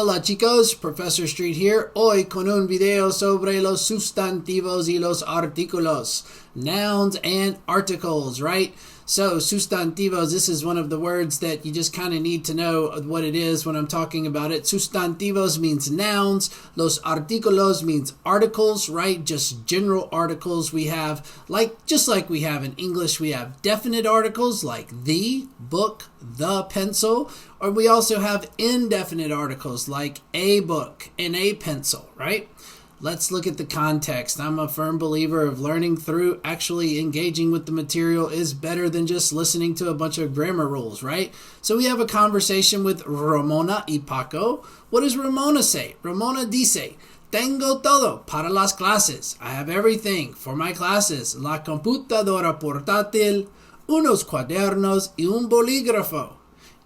Hola chicos, Professor Street here, hoy con un video sobre los sustantivos y los artículos, nouns and articles, right? So sustantivos, this is one of the words that you just kind of need to know what it is when I'm talking about it. Sustantivos means nouns, los artículos means articles, right? Just general articles. We have, just like we have in English, we have definite articles like the, book, the pencil, or we also have indefinite articles like a book and a pencil, right? Let's look at the context. I'm a firm believer of learning through actually engaging with the material is better than just listening to a bunch of grammar rules, right? So we have a conversation with Ramona y Paco. What does Ramona say? Ramona dice, tengo todo para las clases. I have everything for my classes. La computadora portátil, unos cuadernos y un bolígrafo.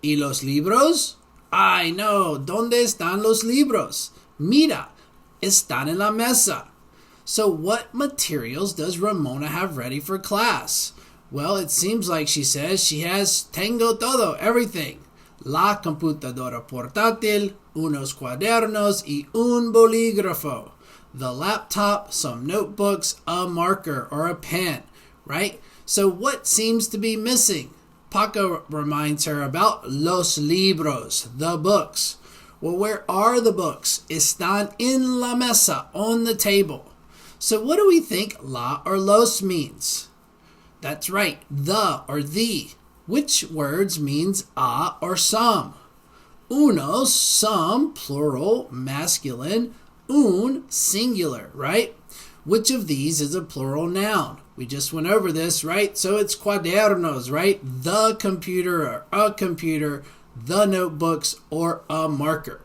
¿Y los libros? Ay, no, ¿dónde están los libros? Mira, están en la mesa. So what materials does Ramona have ready for class? Well, it seems like she says she has tengo todo, everything. La computadora portátil, unos cuadernos y un bolígrafo. The laptop, some notebooks, a marker or a pen, right? So what seems to be missing? Paco reminds her about los libros, the books. Well, where are the books? Están en la mesa, on the table. So what do we think la or los means? That's right, the or the. Which words means a or some? Unos, some, plural, masculine. Un, singular, right? Which of these is a plural noun? We just went over this, right? So it's cuadernos, right? The computer or a computer, the notebooks, or a marker.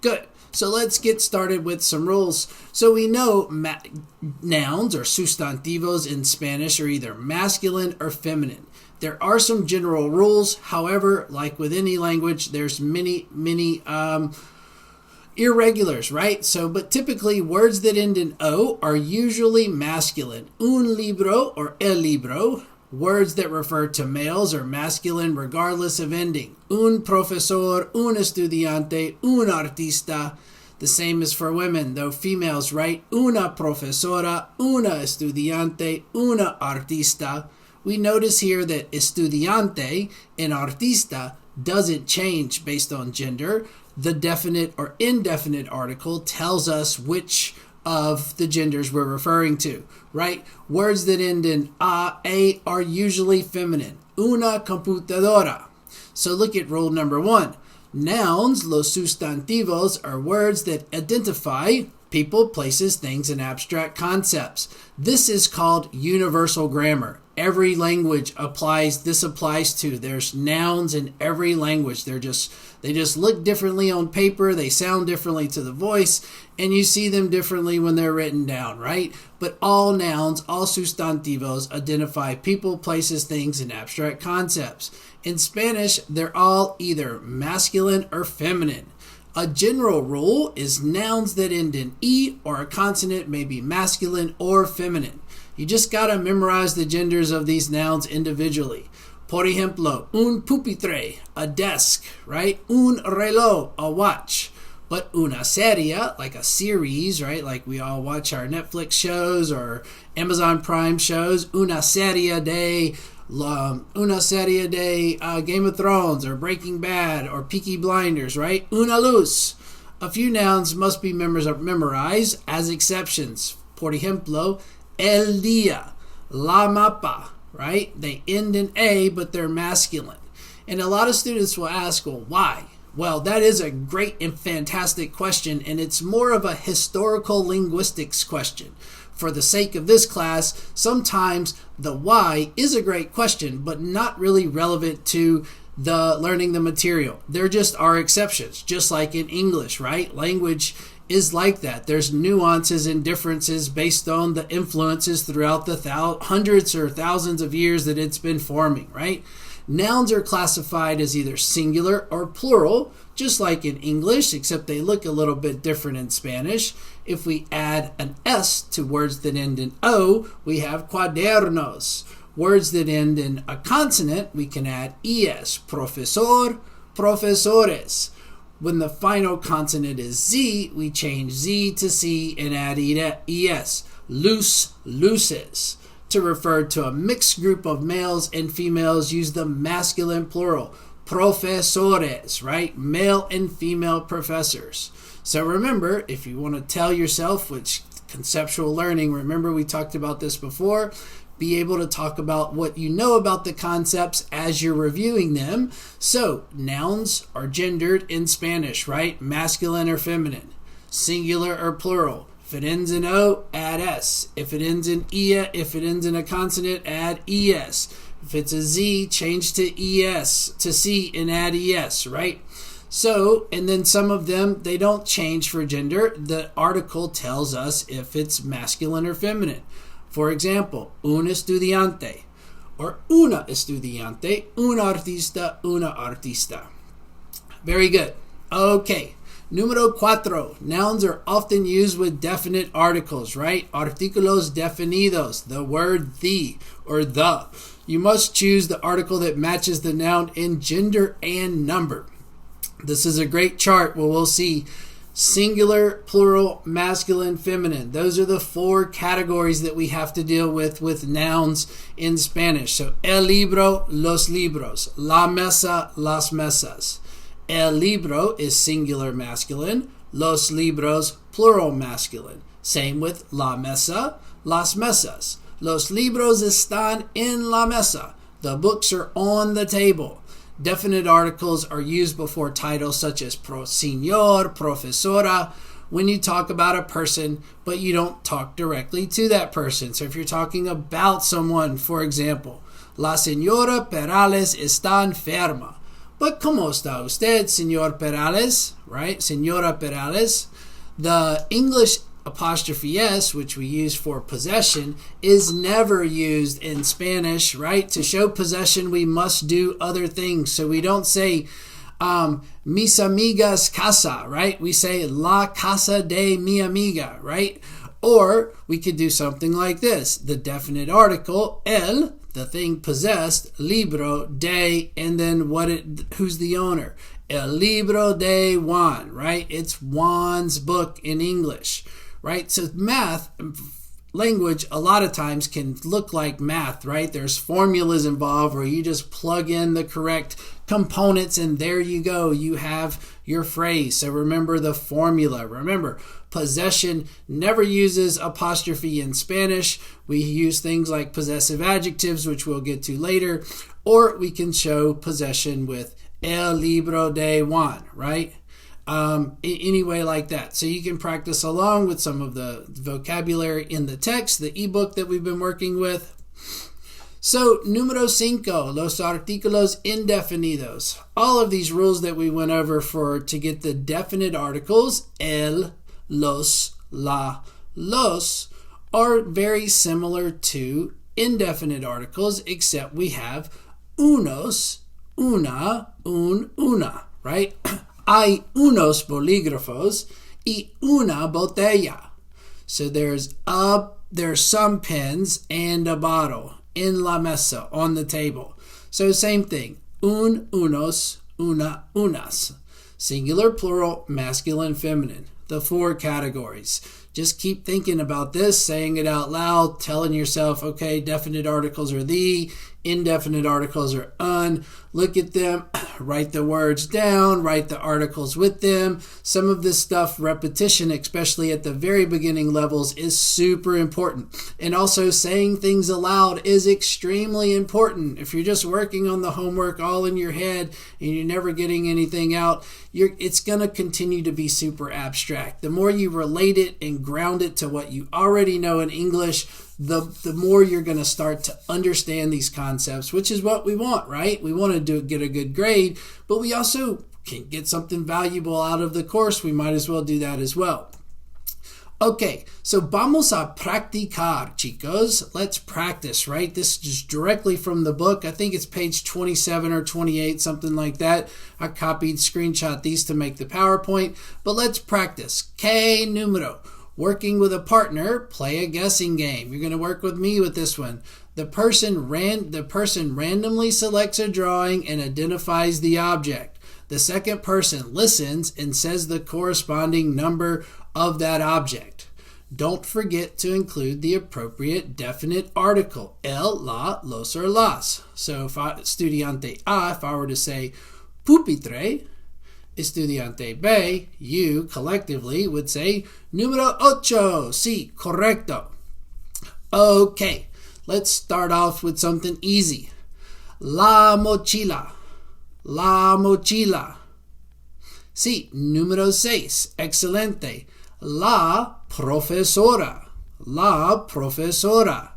Good. So let's get started with some rules. So we know nouns or sustantivos in Spanish are either masculine or feminine. There are some general rules. However, like with any language, there's many irregulars, right? So, but typically words that end in O are usually masculine. Un libro or el libro. Words that refer to males are masculine regardless of ending. Un profesor, un estudiante, un artista. The same is for women, though females write una profesora, una estudiante, una artista. We notice here that estudiante and artista doesn't change based on gender. The definite or indefinite article tells us which of the genders we're referring to, right? Words that end in a are usually feminine. Una computadora. So look at rule number 1. Nouns, los sustantivos, are words that identify people, places, things, and abstract concepts. This is called universal grammar. Every language applies to. There's nouns in every language. They just look differently on paper. They sound differently to the voice, and you see them differently when they're written down, right? But all nouns, all sustantivos identify people, places, things, and abstract concepts. In Spanish, they're all either masculine or feminine. A general rule is nouns that end in E or a consonant may be masculine or feminine. You just got to memorize the genders of these nouns individually. Por ejemplo, un pupitre, a desk, right? Un reloj, a watch. But una serie, like a series, right? Like we all watch our Netflix shows or Amazon Prime shows. Una serie de Game of Thrones or Breaking Bad or Peaky Blinders, right? Una luz. A few nouns must be memorized as exceptions. Por ejemplo, el día, la mapa, right? They end in A, but they're masculine. And a lot of students will ask, well, why? Well, that is a great and fantastic question, and it's more of a historical linguistics question. For the sake of this class, sometimes the why is a great question, but not really relevant to the learning the material. There just are exceptions, just like in English, right? Language is like that. There's nuances and differences based on the influences throughout the hundreds or thousands of years that it's been forming, right? Nouns are classified as either singular or plural, just like in English, except they look a little bit different in Spanish. If we add an S to words that end in O, we have cuadernos. Words that end in a consonant, we can add ES, profesor, profesores. When the final consonant is Z, we change Z to C and add ES. Luz, luces. To refer to a mixed group of males and females, use the masculine plural. Profesores, right? Male and female professors. So remember, if you want to tell yourself, which conceptual learning, remember we talked about this before, be able to talk about what you know about the concepts as you're reviewing them. So nouns are gendered in Spanish, right? Masculine or feminine, singular or plural. If it ends in O, add S. If it ends in if it ends in a consonant, add ES. If it's a Z, change to ES, to C and add ES, right? So, and then some of them, they don't change for gender. The article tells us if it's masculine or feminine. For example, un estudiante or una estudiante, un artista, una artista. Very good. Okay. Número cuatro. Nouns are often used with definite articles, right? Artículos definidos, the word the or the. You must choose the article that matches the noun in gender and number. This is a great chart where we'll see singular, plural, masculine, feminine. Those are the four categories that we have to deal with nouns in Spanish. So, el libro, los libros. La mesa, las mesas. El libro is singular masculine. Los libros, plural masculine. Same with la mesa, las mesas. Los libros están en la mesa. The books are on the table. Definite articles are used before titles such as señor, profesora, when you talk about a person, but you don't talk directly to that person. So if you're talking about someone, for example, la señora Perales está enferma. But ¿cómo está usted, señor Perales? Right? Señora Perales. The English apostrophe S, which we use for possession, is never used in Spanish, right? To show possession, we must do other things. So we don't say mis amigas casa, right? We say la casa de mi amiga, right? Or we could do something like this. The definite article, el, the thing possessed, libro, de, and then who's the owner? El libro de Juan, right? It's Juan's book in English. Right? So math, language, a lot of times can look like math, right? There's formulas involved where you just plug in the correct components and there you go. You have your phrase. So remember the formula. Remember, possession never uses apostrophe in Spanish. We use things like possessive adjectives, which we'll get to later, or we can show possession with el libro de Juan, right? Anyway like that. So you can practice along with some of the vocabulary in the text, the ebook that we've been working with. So, número 5, los artículos indefinidos. All of these rules that we went over to get the definite articles, el, los, la, los, are very similar to indefinite articles, except we have unos, una, una, right? Hay unos bolígrafos y una botella. So there's some pens and a bottle in la mesa, on the table. So same thing. Unos, una, unas. Singular, plural, masculine, feminine. The four categories. Just keep thinking about this, saying it out loud, telling yourself, okay, definite articles are the, indefinite articles are un. Look at them, write the words down, write the articles with them. Some of this stuff, repetition, especially at the very beginning levels, is super important. And also saying things aloud is extremely important. If you're just working on the homework all in your head and you're never getting anything out, it's going to continue to be super abstract. The more you relate it and ground it to what you already know in English, the more you're going to start to understand these concepts, which is what we want, right? We want to get a good grade, but we also can get something valuable out of the course. We might as well do that as well. Okay, so vamos a practicar, chicos. Let's practice, right? This is directly from the book. I think it's page 27 or 28, something like that. I copied, screenshot these to make the PowerPoint, but let's practice. Que número. Working with a partner, play a guessing game. You're going to work with me with this one. The person randomly selects a drawing and identifies the object. the second person listens and says the corresponding number of that object. Don't forget to include the appropriate definite article, el, la, los, or las. So if estudiante A, if I were to say pupitre, estudiante B, you collectively would say número ocho. Sí, correcto. Okay, let's start off with something easy. La mochila. La mochila. Sí, número 6. Excelente. La profesora. La profesora.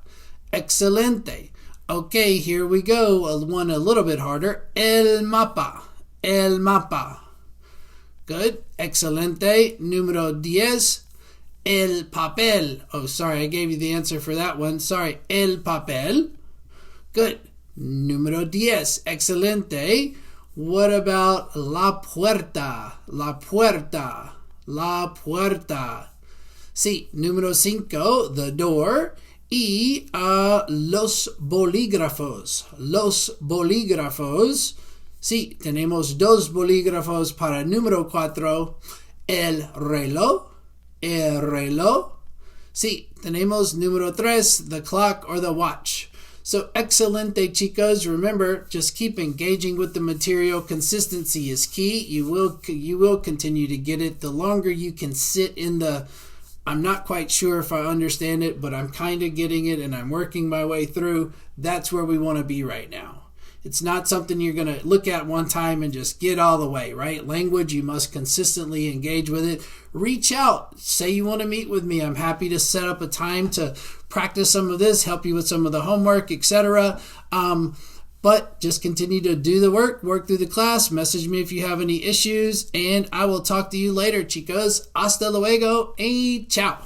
Excelente. Okay, here we go. One a little bit harder. El mapa. El mapa. Good. Excelente. Número 10. El papel. Oh, sorry, I gave you the answer for that one. Sorry. El papel. Good. Número 10. Excelente. What about la puerta? La puerta. La puerta. Sí, número 5, the door. Y los bolígrafos. Los bolígrafos. Sí, tenemos 2 bolígrafos para número 4. El reloj. El reloj. Sí, tenemos número 3, the clock or the watch. So, excelente, chicos. Remember, just keep engaging with the material. Consistency is key. You will continue to get it. The longer you can sit in the, I'm not quite sure if I understand it, but I'm kind of getting it and I'm working my way through. That's where we want to be right now. It's not something you're going to look at one time and just get all the way, right? Language, you must consistently engage with it. Reach out. Say you want to meet with me. I'm happy to set up a time to practice some of this, help you with some of the homework, etc. But just continue to do the work through the class. Message me if you have any issues, and I will talk to you later, chicos. Hasta luego y ciao.